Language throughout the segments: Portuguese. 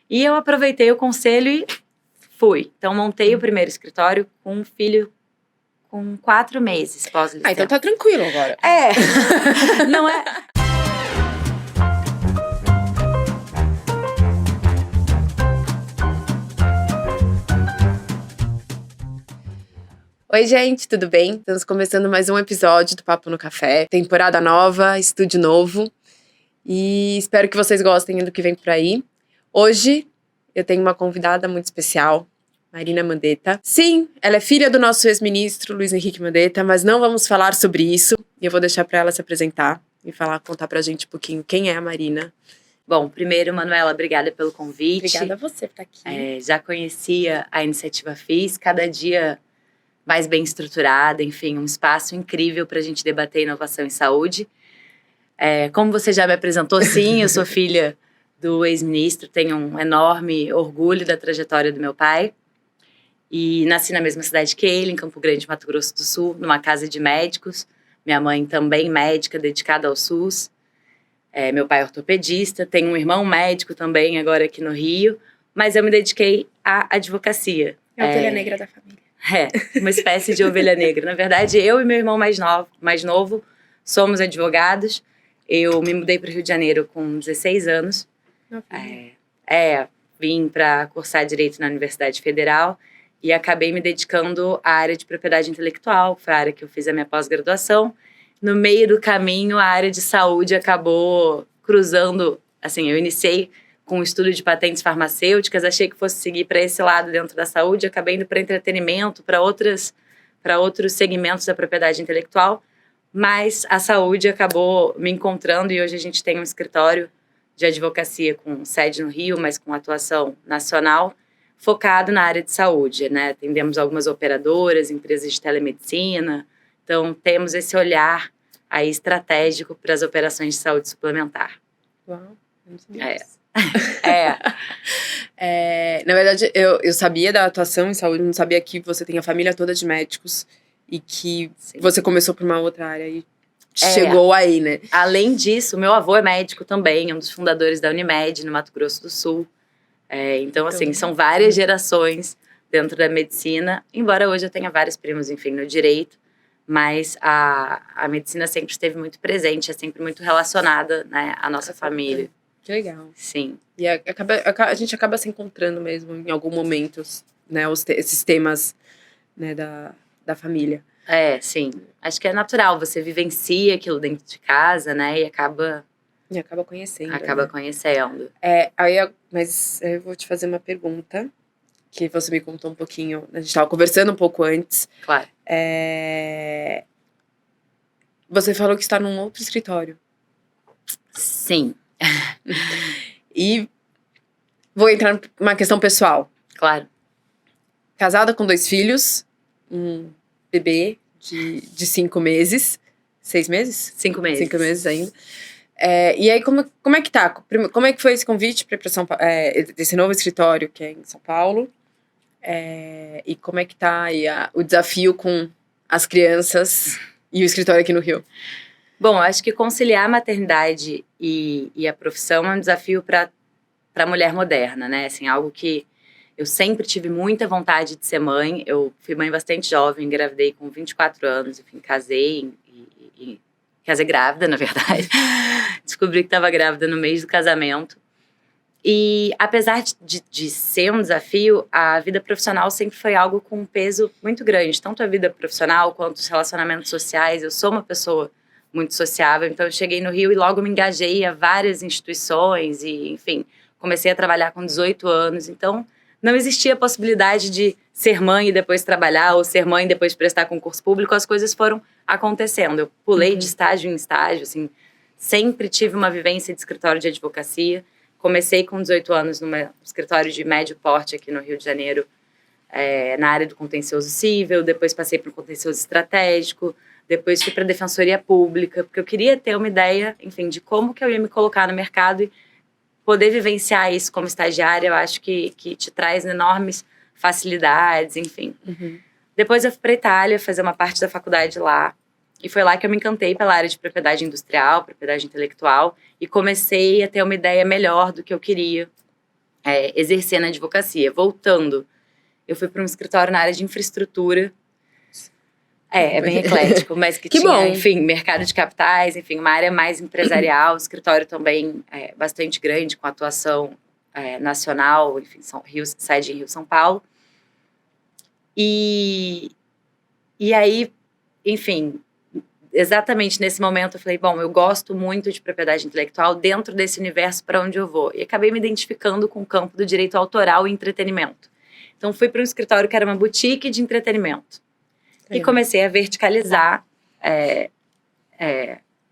E eu aproveitei o conselho e fui. Então, montei o primeiro escritório com um filho com 4 meses pós-licença. Então tá tranquilo agora. Não é... Oi, gente, tudo bem? Estamos começando mais um episódio do Papo no Café. Temporada nova, estúdio novo. E espero que vocês gostem do que vem por aí. Hoje eu tenho uma convidada muito especial, Marina Mandetta. Sim, ela é filha do nosso ex-ministro Luiz Henrique Mandetta, mas não vamos falar sobre isso. E eu vou deixar para ela se apresentar e contar pra gente um pouquinho quem é a Marina. Bom, primeiro, Manuela, obrigada pelo convite. Obrigada a você por estar aqui. Já conhecia a iniciativa FIS, cada dia mais bem estruturada, enfim, um espaço incrível para a gente debater inovação em saúde. Como você já me apresentou, sim, eu sou filha do ex-ministro, tenho um enorme orgulho da trajetória do meu pai. E nasci na mesma cidade que ele, em Campo Grande, Mato Grosso do Sul, numa casa de médicos. Minha mãe também médica, dedicada ao SUS. Meu pai é ortopedista, tenho um irmão médico também, agora aqui no Rio. Mas eu me dediquei à advocacia. É a ovelha negra da família. Uma espécie de ovelha negra. Na verdade, eu e meu irmão mais novo somos advogados. Eu me mudei para o Rio de Janeiro com 16 anos. Vim para cursar Direito na Universidade Federal e acabei me dedicando à área de propriedade intelectual, que foi a área que eu fiz a minha pós-graduação. No meio do caminho, a área de saúde acabou cruzando. Assim, eu iniciei com o estudo de patentes farmacêuticas, achei que fosse seguir para esse lado dentro da saúde, acabei indo para entretenimento, para outros segmentos da propriedade intelectual, mas a saúde acabou me encontrando e hoje a gente tem um escritório de advocacia com sede no Rio, mas com atuação nacional, focado na área de saúde, né? Atendemos algumas operadoras, empresas de telemedicina, então temos esse olhar aí estratégico para as operações de saúde suplementar. Uau, não sabia disso. Na verdade, eu sabia da atuação em saúde, não sabia que você tem a família toda de médicos e que Sim. Você começou por uma outra área e chegou aí, né? Além disso, meu avô é médico também, é um dos fundadores da Unimed, no Mato Grosso do Sul. Então, assim, são várias gerações dentro da medicina, embora hoje eu tenha vários primos, enfim, no direito, mas a medicina sempre esteve muito presente, é sempre muito relacionada, né, à nossa família. Que legal. Sim. E a gente acaba se encontrando mesmo em algum momento, né, esses temas, né, da família. Sim. Acho que é natural, você vivencia aquilo dentro de casa, né, e acaba conhecendo. Conhecendo. Mas eu vou te fazer uma pergunta, que você me contou um pouquinho, a gente estava conversando um pouco antes. Claro. Você falou que está num outro escritório. Sim. E vou entrar numa questão pessoal. Claro. Casada com 2 filhos, um bebê de 5 meses. 6 meses? 5 meses. 5 meses ainda. E aí, como é que tá? Como é que foi esse convite para esse novo escritório que é em São Paulo? E como é que tá aí o desafio com as crianças e o escritório aqui no Rio? Bom, acho que conciliar a maternidade e a profissão é um desafio para a mulher moderna, né? Assim, algo que eu sempre tive muita vontade de ser mãe. Eu fui mãe bastante jovem, engravidei com 24 anos, enfim, casei e casei grávida, na verdade. Descobri que estava grávida no mês do casamento. E apesar de ser um desafio, a vida profissional sempre foi algo com um peso muito grande. Tanto a vida profissional quanto os relacionamentos sociais. Eu sou uma pessoa muito sociável, então eu cheguei no Rio e logo me engajei a várias instituições e, enfim, comecei a trabalhar com 18 anos, então não existia a possibilidade de ser mãe e depois trabalhar, ou ser mãe e depois prestar concurso público, as coisas foram acontecendo. Eu pulei de estágio em estágio, assim, sempre tive uma vivência de escritório de advocacia, comecei com 18 anos num escritório de médio porte aqui no Rio de Janeiro, na área do contencioso civil, depois passei para o contencioso estratégico, depois fui para a Defensoria Pública, porque eu queria ter uma ideia, enfim, de como que eu ia me colocar no mercado e poder vivenciar isso como estagiária. Eu acho que te traz enormes facilidades, enfim. Uhum. Depois eu fui para a Itália fazer uma parte da faculdade lá, e foi lá que eu me encantei pela área de propriedade industrial, propriedade intelectual, e comecei a ter uma ideia melhor do que eu queria exercer na advocacia. Voltando, eu fui para um escritório na área de infraestrutura. É bem eclético, mas que Que tinha, bom. enfim, mercado de capitais, enfim, uma área mais empresarial, escritório também bastante grande, com atuação nacional, enfim, sede em Rio, São Paulo. E aí, enfim, exatamente nesse momento eu falei, bom, eu gosto muito de propriedade intelectual dentro desse universo para onde eu vou. E acabei me identificando com o campo do direito autoral e entretenimento. Então fui para um escritório que era uma boutique de entretenimento. E comecei a verticalizar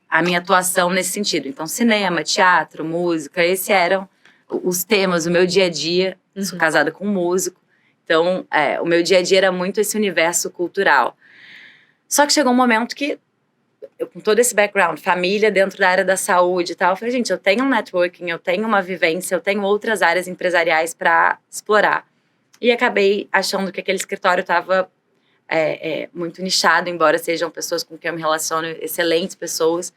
a minha atuação nesse sentido. Então, cinema, teatro, música, esses eram os temas, o meu dia a dia. Sou casada com um músico. Então, o meu dia a dia era muito esse universo cultural. Só que chegou um momento que, eu, com todo esse background, família dentro da área da saúde e tal, eu falei, gente, eu tenho um networking, eu tenho uma vivência, eu tenho outras áreas empresariais para explorar. E acabei achando que aquele escritório estava muito nichado, embora sejam pessoas com quem eu me relaciono, excelentes pessoas.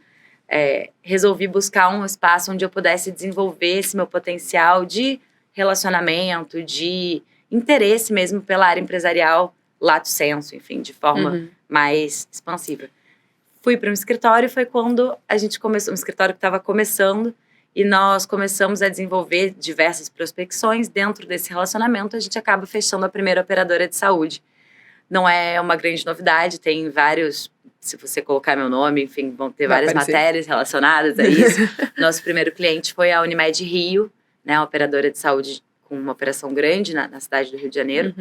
Resolvi buscar um espaço onde eu pudesse desenvolver esse meu potencial de relacionamento, de interesse mesmo pela área empresarial, lato sensu, enfim, de forma mais expansiva. Fui para um escritório, foi quando a gente começou, um escritório que estava começando, e nós começamos a desenvolver diversas prospecções. Dentro desse relacionamento, a gente acaba fechando a primeira operadora de saúde. Não é uma grande novidade, tem vários, se você colocar meu nome, enfim, vão ter várias matérias relacionadas a isso. Nosso primeiro cliente foi a Unimed Rio, né, uma operadora de saúde com uma operação grande na cidade do Rio de Janeiro.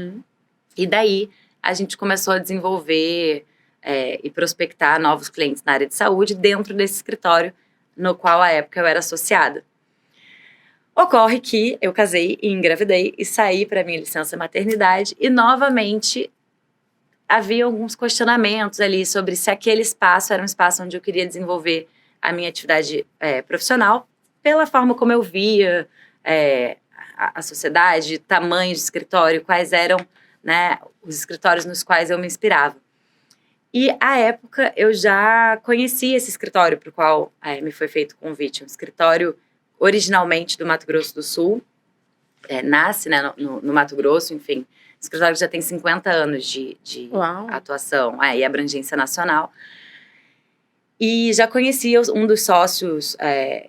E daí a gente começou a desenvolver e prospectar novos clientes na área de saúde dentro desse escritório, no qual, à época, eu era associada. Ocorre que eu casei e engravidei e saí para minha licença maternidade e, novamente, havia alguns questionamentos ali sobre se aquele espaço era um espaço onde eu queria desenvolver a minha atividade profissional, pela forma como eu via a sociedade, tamanho de escritório, quais eram, né, os escritórios nos quais eu me inspirava. E, à época, eu já conhecia esse escritório para o qual me foi feito o convite. Um escritório originalmente do Mato Grosso do Sul, nasce, né, no Mato Grosso, enfim. O escritório já tem 50 anos de atuação e abrangência nacional. E já conhecia um dos sócios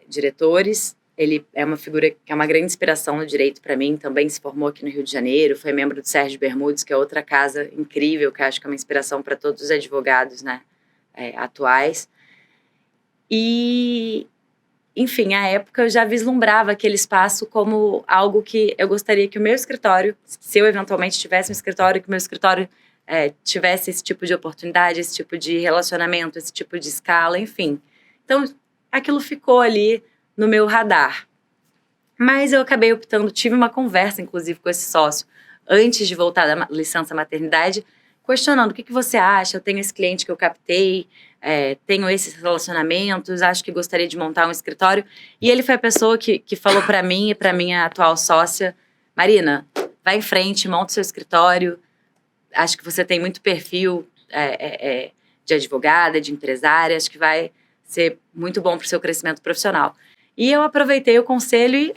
diretores. Ele é uma figura que é uma grande inspiração no direito para mim. Também se formou aqui no Rio de Janeiro. Foi membro do Sérgio Bermudes, que é outra casa incrível, que eu acho que é uma inspiração para todos os advogados, né, atuais. E, enfim, à época eu já vislumbrava aquele espaço como algo que eu gostaria que o meu escritório, se eu eventualmente tivesse um escritório, que o meu escritório tivesse esse tipo de oportunidade, esse tipo de relacionamento, esse tipo de escala, enfim. Então, aquilo ficou ali no meu radar. Mas eu acabei optando, tive uma conversa, inclusive, com esse sócio, antes de voltar da licença maternidade, questionando o que você acha, eu tenho esse cliente que eu captei, tenho esses relacionamentos, acho que gostaria de montar um escritório. E ele foi a pessoa que falou para mim e para minha atual sócia, Marina, vai em frente, monta o seu escritório, acho que você tem muito perfil de advogada, de empresária, acho que vai ser muito bom para o seu crescimento profissional. E eu aproveitei o conselho e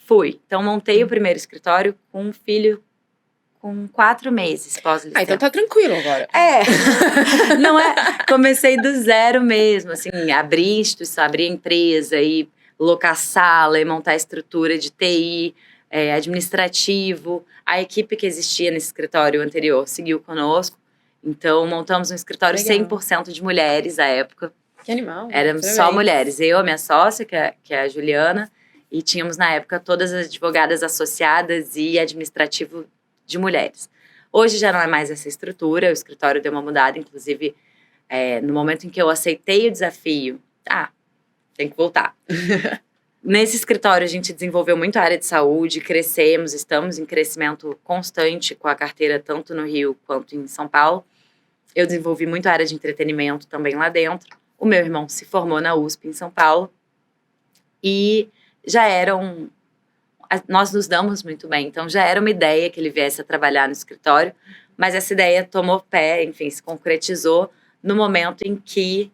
fui. Então, montei o primeiro escritório com um filho com 4 meses pós-licença. Então tá tranquilo agora. Não é... Comecei do zero mesmo, assim, abrir a empresa e locar sala e montar a estrutura de TI, administrativo. A equipe que existia nesse escritório anterior seguiu conosco. Então, montamos um escritório 100% de mulheres à época. Que animal. Éramos só mulheres. Eu, a minha sócia, que é a Juliana, e tínhamos, na época, todas as advogadas associadas e administrativo de mulheres. Hoje já não é mais essa estrutura, o escritório deu uma mudada, inclusive, no momento em que eu aceitei o desafio, tem que voltar. Nesse escritório, a gente desenvolveu muito a área de saúde, crescemos, estamos em crescimento constante com a carteira, tanto no Rio quanto em São Paulo. Eu desenvolvi muito a área de entretenimento também lá dentro. O meu irmão se formou na USP em São Paulo e nós nos damos muito bem, então já era uma ideia que ele viesse a trabalhar no escritório, mas essa ideia tomou pé, enfim, se concretizou no momento em que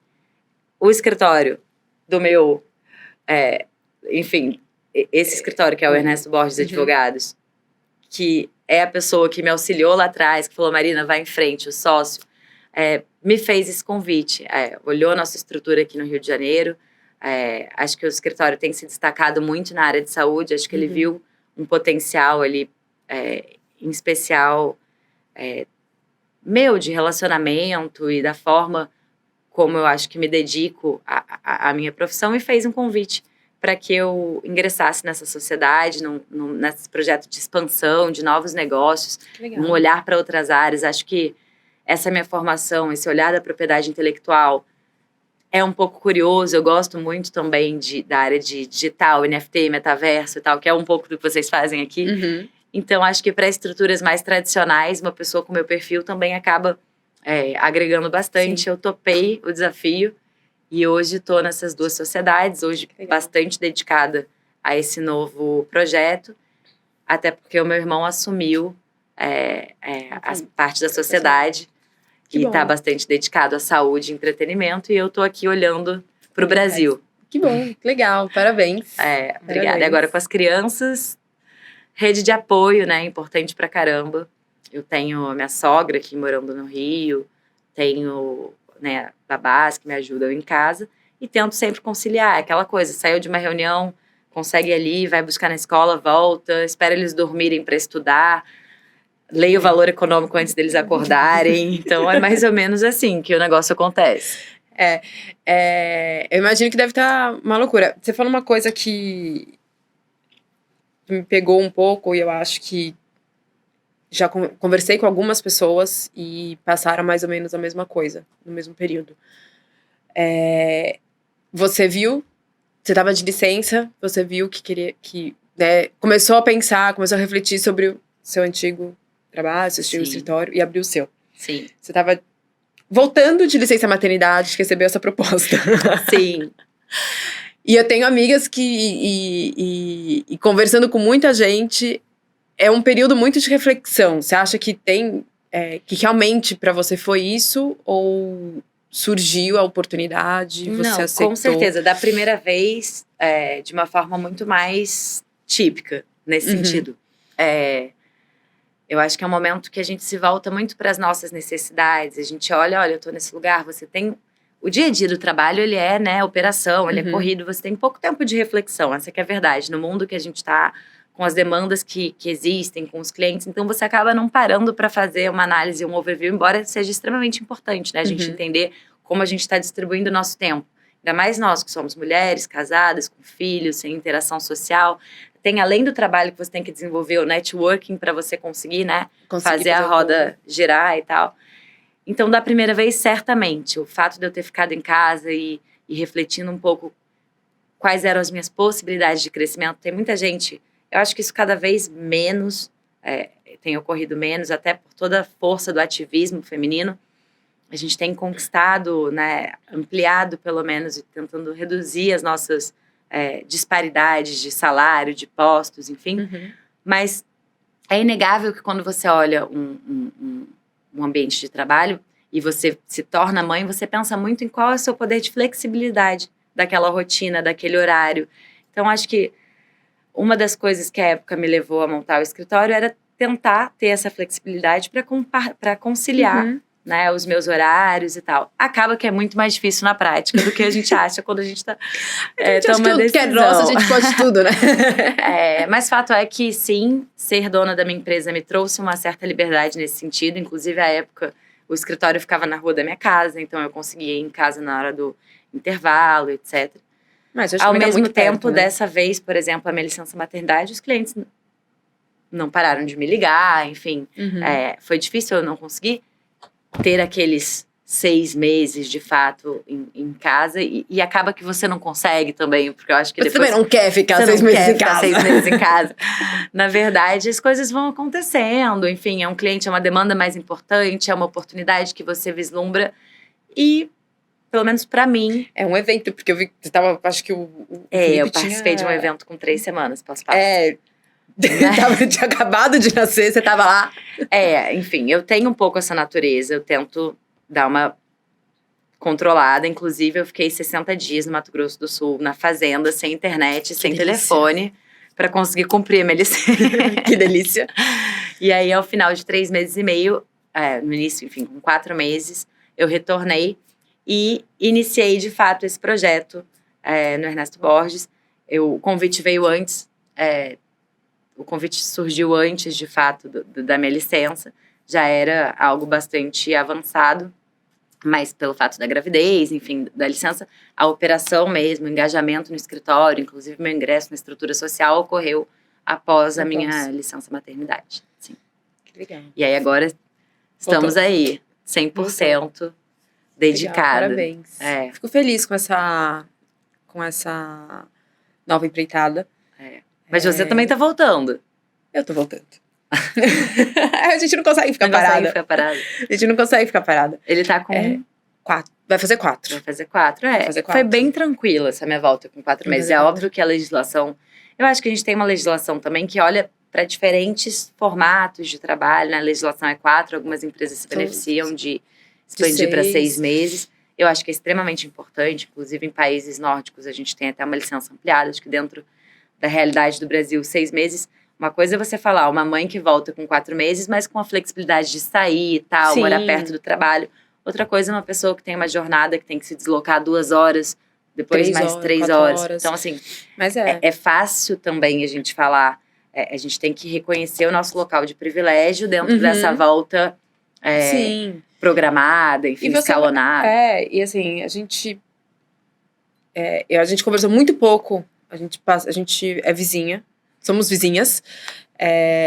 o escritório do meu, esse escritório, que é o Ernesto Borges Advogados, que é a pessoa que me auxiliou lá atrás, que falou, Marina, vai em frente, o sócio, me fez esse convite. Olhou a nossa estrutura aqui no Rio de Janeiro. Acho que o escritório tem se destacado muito na área de saúde. Acho que ele viu um potencial ali, em especial, meu, de relacionamento e da forma como eu acho que me dedico à minha profissão, e fez um convite para que eu ingressasse nessa sociedade, nesse projeto de expansão, de novos negócios, um olhar para outras áreas. Acho que essa minha formação, esse olhar da propriedade intelectual é um pouco curioso. Eu gosto muito também da área de digital, NFT, metaverso e tal, que é um pouco do que vocês fazem aqui. Então, acho que para estruturas mais tradicionais, uma pessoa com meu perfil também acaba agregando bastante. Sim. Eu topei o desafio e hoje estou nessas duas sociedades, hoje bastante dedicada a esse novo projeto, até porque o meu irmão assumiu as partes da sociedade e está bastante dedicado à saúde e entretenimento, e eu estou aqui olhando para o Brasil. Que bom, que legal, parabéns. Obrigada. Parabéns. E agora com as crianças, rede de apoio, né, importante pra caramba. Eu tenho a minha sogra aqui morando no Rio, tenho, né, babás que me ajudam em casa, e tento sempre conciliar aquela coisa, saiu de uma reunião, consegue ir ali, vai buscar na escola, volta, espera eles dormirem para estudar, leio o valor econômico antes deles acordarem. Então é mais ou menos assim que o negócio acontece. Eu imagino que deve estar uma loucura. Você falou uma coisa que me pegou um pouco, e eu acho que já conversei com algumas pessoas e passaram mais ou menos a mesma coisa, no mesmo período. Você viu, você estava de licença, você viu que queria, né, começou a pensar, começou a refletir sobre o seu antigo trabalho, seu antigo escritório, e abriu o seu. Sim. Você estava voltando de licença maternidade, que recebeu essa proposta. Sim. E eu tenho amigas que, conversando com muita gente, é um período muito de reflexão. Você acha que que realmente para você foi isso? Ou surgiu a oportunidade, você aceitou? Com certeza. Da primeira vez, de uma forma muito mais típica, nesse sentido. Eu acho que é um momento que a gente se volta muito para as nossas necessidades. A gente olha, eu tô nesse lugar, você tem... O dia a dia do trabalho, ele é, né, operação, ele é corrido, você tem pouco tempo de reflexão, essa que é a verdade. No mundo que a gente está, com as demandas que existem, com os clientes, então você acaba não parando para fazer uma análise, um overview, embora seja extremamente importante, né, a gente entender como a gente está distribuindo o nosso tempo. Ainda mais nós, que somos mulheres, casadas, com filhos, sem interação social. Tem, além do trabalho que você tem que desenvolver, o networking para você conseguir, né, fazer a roda girar e tal. Então, da primeira vez, certamente, o fato de eu ter ficado em casa e refletindo um pouco quais eram as minhas possibilidades de crescimento. Tem muita gente, eu acho que isso cada vez menos, tem ocorrido menos, até por toda a força do ativismo feminino. A gente tem conquistado, né, ampliado pelo menos, e tentando reduzir as nossas disparidades de salário, de postos, enfim. Mas é inegável que quando você olha um ambiente de trabalho e você se torna mãe, você pensa muito em qual é o seu poder de flexibilidade daquela rotina, daquele horário. Então, acho que uma das coisas que a época me levou a montar o escritório era tentar ter essa flexibilidade para conciliar né, os meus horários e tal. Acaba que é muito mais difícil na prática do que a gente acha quando a gente está tomando decisão. Que é nossa, a gente pode tudo, né? Mas fato é que, sim, ser dona da minha empresa me trouxe uma certa liberdade nesse sentido. Inclusive, à época, o escritório ficava na rua da minha casa, então eu conseguia ir em casa na hora do intervalo, etc. Mas eu acho ao que mesmo muito tempo, perto, né? Dessa vez, por exemplo, a minha licença maternidade, os clientes não pararam de me ligar, enfim. Foi difícil, eu não consegui ter aqueles 6 meses, de fato, em casa. E acaba que você não consegue também, porque eu acho que você depois... também não quer ficar 6 meses em casa. 6 meses em casa. Na verdade, as coisas vão acontecendo. Enfim, é um cliente, é uma demanda mais importante, é uma oportunidade que você vislumbra. E, pelo menos pra mim... É um evento, porque eu vi que você tava... Acho que o eu participei de um evento com 3 semanas, posso falar? Tinha acabado de nascer, você tava lá. Enfim, eu tenho um pouco essa natureza, eu tento dar uma controlada. Inclusive, eu fiquei 60 dias no Mato Grosso do Sul, na fazenda, sem internet, sem telefone, para conseguir cumprir a minha licença. Que delícia. E aí, ao final de 3 meses e meio, no início, enfim, com 4 meses, eu retornei e iniciei, de fato, esse projeto no Ernesto Borges. O convite veio antes, o convite surgiu antes, de fato, da minha licença. Já era algo bastante avançado, mas pelo fato da gravidez, enfim, da licença, a operação mesmo, o engajamento no escritório, inclusive meu ingresso na estrutura social, ocorreu após a minha licença maternidade. Sim. Que legal. E aí agora estamos aí, 100% dedicada. Parabéns. Fico feliz com essa nova empreitada. Mas você também tá voltando. Eu tô voltando. A gente não consegue ficar parada. A gente não consegue ficar parada. Ele tá com 4. Vai fazer 4. Vai fazer 4, Foi bem tranquila essa minha volta com 4 meses. É óbvio que a legislação... Eu acho que a gente tem uma legislação também que olha para diferentes formatos de trabalho, né? A legislação é 4, algumas empresas se beneficiam de expandir para 6 meses. Eu acho que é extremamente importante, inclusive em países nórdicos a gente tem até uma licença ampliada, acho que dentro da realidade do Brasil, 6 meses... Uma coisa é você falar, uma mãe que volta com 4 meses, mas com a flexibilidade de sair e tal, morar perto do trabalho. Outra coisa é uma pessoa que tem uma jornada que tem que se deslocar 2 horas, depois mais 3 horas. Então, assim, mas é fácil também a gente falar, a gente tem que reconhecer o nosso local de privilégio dentro dessa volta programada, enfim, escalonada. E assim, a gente conversou muito pouco, a gente é vizinha. Somos vizinhas.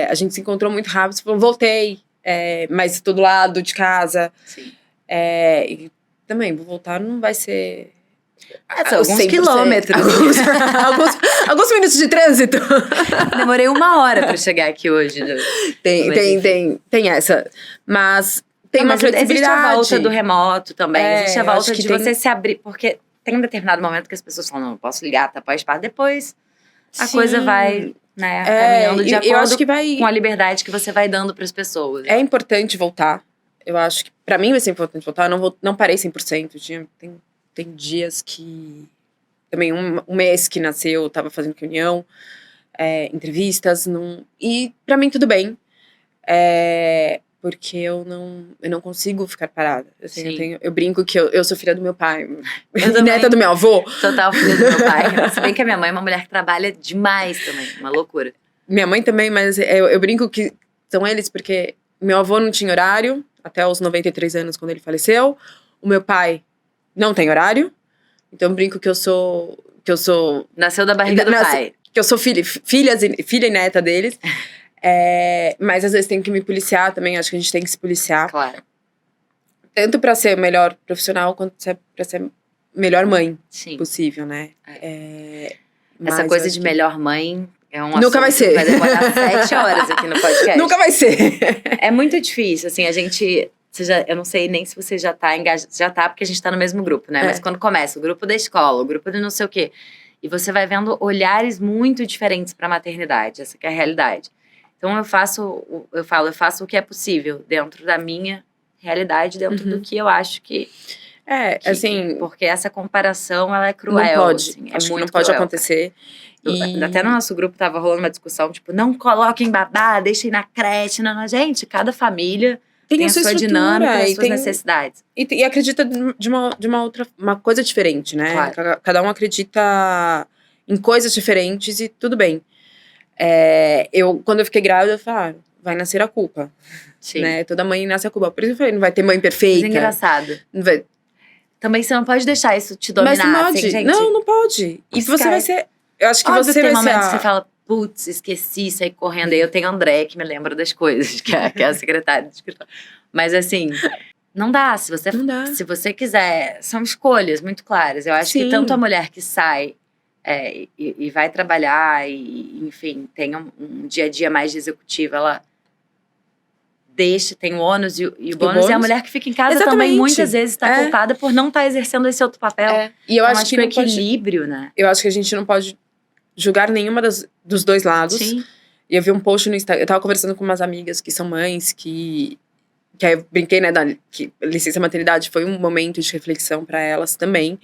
A gente se encontrou muito rápido. Falou, voltei. Mas estou do lado de casa. Sim. E também, vou voltar, não vai ser... Alguns 100%. Quilômetros. Alguns minutos de trânsito. Demorei 1 hora para chegar aqui hoje. Tem essa. Mas tem uma flexibilidade. Existe a volta do remoto também. Existe a volta de você se abrir. Porque tem um determinado momento que as pessoas falam, não posso ligar, tapar o espaço. Depois a coisa vai... caminhando de acordo com a liberdade que você vai dando para as pessoas. É importante voltar. Eu acho que, para mim, vai ser importante voltar. Eu não parei 100%. Tem dias que... Também um mês que nasceu, eu tava fazendo reunião, entrevistas. E, para mim, tudo bem. Porque eu não consigo ficar parada. Assim, eu brinco que eu sou filha do meu pai. E neta do meu avô. Total filha do meu pai. Se bem que a minha mãe é uma mulher que trabalha demais também. Uma loucura. Minha mãe também, mas eu brinco que são eles porque meu avô não tinha horário até os 93 anos, quando ele faleceu. O meu pai não tem horário. Então eu brinco que eu sou... Nasceu da barriga do pai. Que eu sou filha e neta deles. Mas às vezes tem que me policiar também. Acho que a gente tem que se policiar. Claro. Tanto pra ser melhor profissional, quanto pra ser melhor mãe possível, né? Essa coisa de melhor mãe é um nunca vai ser. Vai demorar 7 horas aqui no podcast. Nunca vai ser. É muito difícil, assim, a gente... eu não sei nem se você já tá engajado. Já tá, porque a gente tá no mesmo grupo, né? Mas quando começa o grupo da escola, o grupo de não sei o quê, e você vai vendo olhares muito diferentes pra maternidade. Essa que é a realidade. Então eu faço o que é possível dentro da minha realidade, dentro do que eu acho que... assim... Porque essa comparação, ela é cruel. Não pode. Assim, acho que não pode acontecer. Até no nosso grupo tava rolando uma discussão, tipo, não coloquem babá, deixem na creche. Não, gente, cada família tem a sua dinâmica, as suas necessidades. E acredita de uma outra... Uma coisa diferente, né? Claro. Cada um acredita em coisas diferentes e tudo bem. Quando eu fiquei grávida, eu falei, vai nascer a culpa. Sim. Né? Toda mãe nasce a culpa. Por isso eu falei, não vai ter mãe perfeita. Mas é engraçado. Não vai... Também você não pode deixar isso te dominar. Mas não pode. Assim, gente. Não pode. E você vai ser... Eu acho que óbvio você tem vai ser... momentos que você fala, putz, esqueci, saí correndo. Aí eu tenho a André, que me lembra das coisas, que é a secretária do escritório. Mas assim, não dá. Se você quiser... São escolhas muito claras. Eu acho que tanto a mulher que sai e vai trabalhar e, enfim, tem um dia a dia mais de executiva, ela tem o ônus e o bônus. E a mulher que fica em casa também, muitas vezes, está culpada por não estar exercendo esse outro papel. E eu acho que o equilíbrio, né? Eu acho que a gente não pode julgar nenhuma dos dois lados. Sim. E eu vi um post no Instagram, eu tava conversando com umas amigas que são mães, que aí eu brinquei, né, que licença maternidade foi um momento de reflexão para elas também.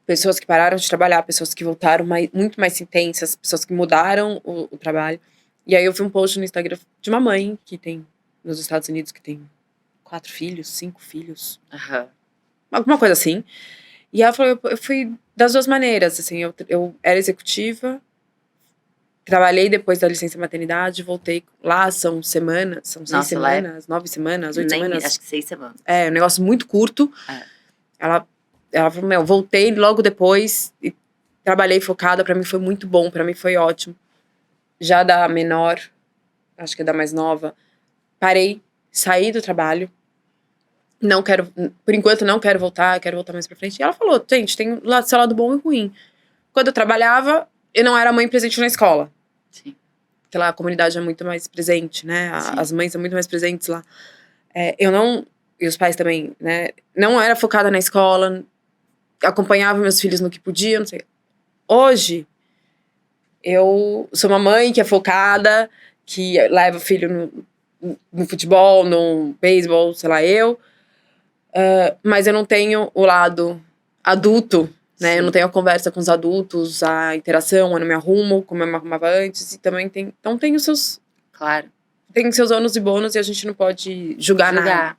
pessoas que pararam de trabalhar, pessoas que voltaram muito mais intensas, pessoas que mudaram o trabalho. E aí eu vi um post no Instagram de uma mãe que tem, nos Estados Unidos, que tem 4 filhos, 5 filhos, Aham. alguma coisa assim. E ela falou, eu fui das duas maneiras, assim, eu era executiva, trabalhei depois da licença maternidade, voltei lá, são semanas, são 6 Nossa, lá é- semanas, 9 semanas, 8 Nem, semanas. acho que 6 semanas. É, um negócio muito curto. É. Ela falou, voltei logo depois e trabalhei focada, pra mim foi muito bom, pra mim foi ótimo. Já da menor, acho que é da mais nova, parei, saí do trabalho. Não quero, por enquanto não quero voltar, quero voltar mais pra frente. E ela falou, gente, tem seu lado bom e ruim. Quando eu trabalhava, eu não era mãe presente na escola. Sim. Aquela comunidade é muito mais presente, né? Sim. As mães são muito mais presentes lá. Eu não, e os pais também, né? Não era focada na escola, acompanhava meus filhos no que podia, não sei. Hoje, eu sou uma mãe que é focada, que leva o filho no futebol, no beisebol, sei lá, mas eu não tenho o lado adulto, né? Sim. Eu não tenho a conversa com os adultos, a interação, eu não me arrumo como eu me arrumava antes. E também então tem os seus... Claro. Tem seus ônus e bônus e a gente não pode julgar nada,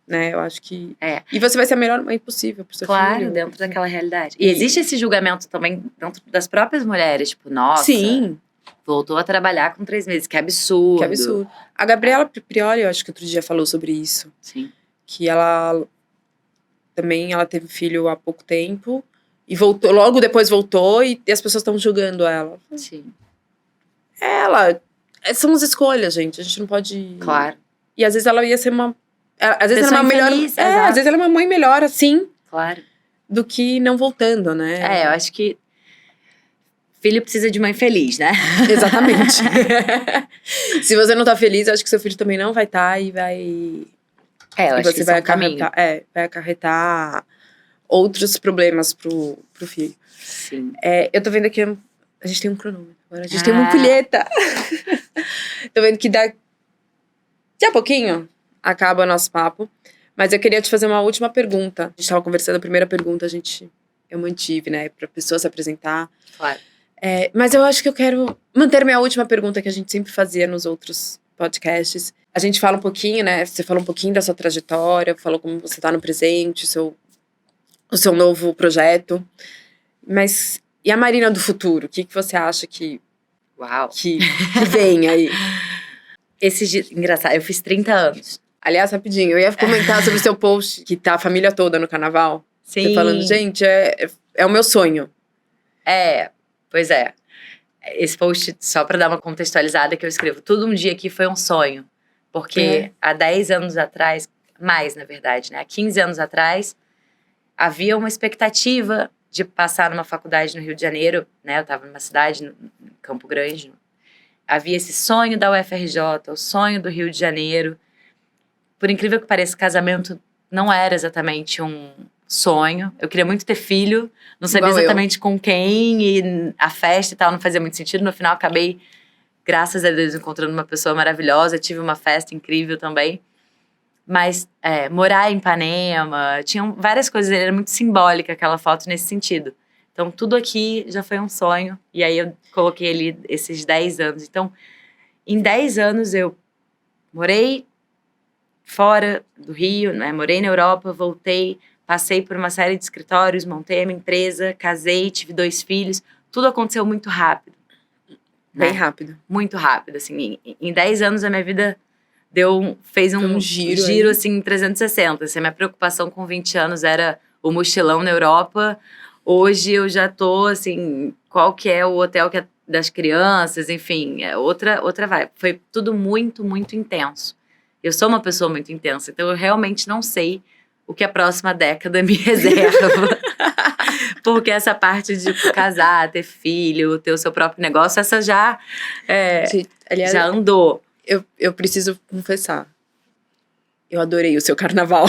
né? Eu acho que... E você vai ser a melhor mãe possível pro seu filho. Claro, dentro daquela realidade. E existe esse julgamento também dentro das próprias mulheres. Tipo, nossa, Sim, voltou a trabalhar com 3 meses. Que absurdo. que absurdo. A Gabriela Prioli, eu acho que outro dia falou sobre isso. Sim. Que ela teve filho há pouco tempo. E voltou, logo depois voltou e as pessoas estão julgando ela. Sim. São as escolhas, gente. A gente não pode... Claro. E às vezes ela ia ser uma... Às vezes Pessoa ela é uma melhor... infeliz, às vezes ela é uma mãe melhor, assim, Claro. do que não voltando, né? Eu acho que filho precisa de mãe feliz, né? Exatamente. Se você não tá feliz, eu acho que seu filho também não vai estar e vai... Eu acho você que vai isso é um caminho. acarretar, vai acarretar outros problemas pro filho. Sim. Eu tô vendo aqui, a gente tem um cronômetro agora, a gente tem uma ampulheta. Tô vendo que daqui a pouquinho acaba o nosso papo, mas eu queria te fazer uma última pergunta. A gente tava conversando, a primeira pergunta eu mantive, né, pra pessoa se apresentar. Claro. Mas eu acho que eu quero manter minha última pergunta que a gente sempre fazia nos outros podcasts. A gente fala um pouquinho, né? Você falou um pouquinho da sua trajetória, falou como você tá no presente, o seu novo projeto. Mas e a Marina do futuro? O que você acha que vem aí? Engraçado, eu fiz 30 anos. Aliás, rapidinho, eu ia comentar sobre o seu post, que tá a família toda no carnaval. Sim. Você falando, gente, é o meu sonho. Pois é. Esse post, só pra dar uma contextualizada, que eu escrevo, tudo um dia aqui foi um sonho. Porque há 10 anos atrás, mais na verdade, né? Há 15 anos atrás, havia uma expectativa de passar numa faculdade no Rio de Janeiro, né? Eu tava numa cidade, no Campo Grande. Havia esse sonho da UFRJ, o sonho do Rio de Janeiro. Por incrível que pareça, casamento não era exatamente um sonho. Eu queria muito ter filho, não sabia exatamente com quem, e a festa e tal não fazia muito sentido. No final, acabei, graças a Deus, encontrando uma pessoa maravilhosa. Tive uma festa incrível também. Mas morar em Ipanema, tinham várias coisas, era muito simbólica aquela foto nesse sentido. Então, tudo aqui já foi um sonho. E aí, eu coloquei ali esses 10 anos. Então, em 10 anos, eu morei fora do Rio, né? Morei na Europa, voltei, passei por uma série de escritórios, montei a minha empresa, casei, tive 2 filhos. Tudo aconteceu muito rápido. Bem rápido. Muito rápido, assim. Em 10 anos, a minha vida fez um giro assim, 360. Assim, a minha preocupação com 20 anos era o mochilão na Europa. Hoje eu já tô, assim, qual que é o hotel que é das crianças, enfim, outra vibe. Foi tudo muito, muito intenso. Eu sou uma pessoa muito intensa, então eu realmente não sei o que a próxima década me reserva. Porque essa parte de casar, ter filho, ter o seu próprio negócio, essa já já andou. Eu preciso confessar. Eu adorei o seu carnaval.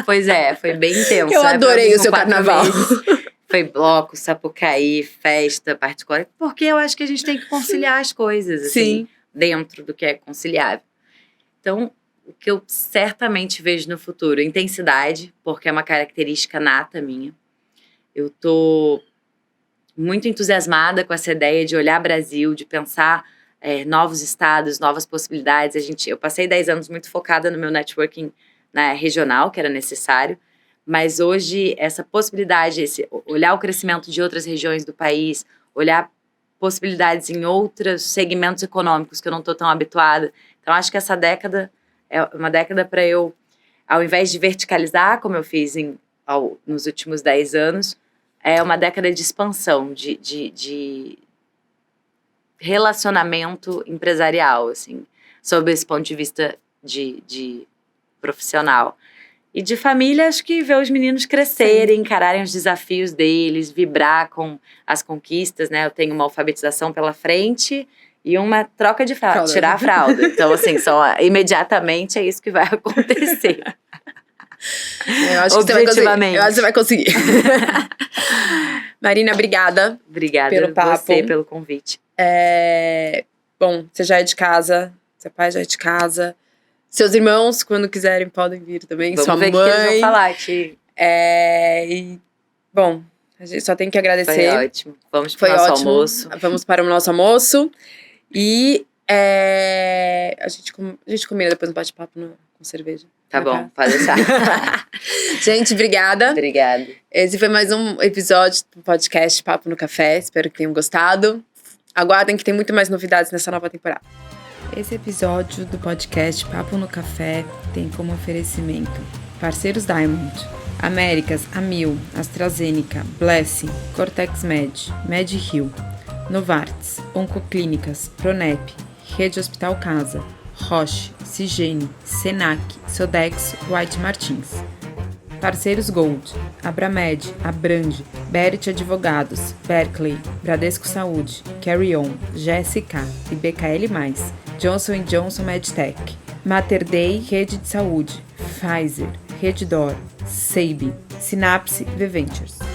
Pois foi bem intenso. Eu adorei o seu carnaval. Foi bloco, Sapucaí, festa particular. Porque eu acho que a gente tem que conciliar as coisas, assim, dentro do que é conciliável. Então, o que eu certamente vejo no futuro, intensidade, porque é uma característica nata minha. Eu tô muito entusiasmada com essa ideia de olhar Brasil, de pensar novos estados, novas possibilidades. Eu passei 10 anos muito focada no meu networking, né, regional, que era necessário, mas hoje essa possibilidade, olhar o crescimento de outras regiões do país, olhar possibilidades em outros segmentos econômicos que eu não estou tão habituada. Então, acho que essa década é uma década para eu, ao invés de verticalizar, como eu fiz nos últimos 10 anos, é uma década de expansão, de relacionamento empresarial, assim, sob esse ponto de vista de profissional. E de família, acho que ver os meninos crescerem, encararem os desafios deles, vibrar com as conquistas, né? Eu tenho uma alfabetização pela frente e uma troca de fralda, tirar a fralda. Então, assim, imediatamente é isso que vai acontecer. Eu acho que objetivamente. Eu acho que você vai conseguir. Marina, obrigada. Obrigada pelo papo. Você pelo convite. Bom, você já é de casa, seu pai já é de casa. Seus irmãos, quando quiserem, podem vir também. Vamos sua ver mãe. O que eles vão falar aqui. Bom, a gente só tem que agradecer. Foi ótimo. Vamos para o nosso almoço. Vamos para o nosso almoço. E a gente combina depois um bate-papo com cerveja. Tá bom, pode deixar. Gente, obrigada. Obrigada. Esse foi mais um episódio do podcast Papo no Café. Espero que tenham gostado. Aguardem que tem muito mais novidades nessa nova temporada. Esse episódio do podcast Papo no Café tem como oferecimento parceiros Diamond, Américas, Amil, AstraZeneca, Blessing, Cortex Med, MedHeal, Novartis, Oncoclínicas, Pronep, Rede Hospital Casa, Roche, Cigene, Senac, Sodexo, White Martins. Parceiros Gold, Abramed, Abrange, Berit Advogados, Berkeley, Bradesco Saúde, Carry On, GSK e BKL+, Johnson & Johnson MedTech, Mater Dei Rede de Saúde, Pfizer, Reddor, Seib, Synapse, V Ventures.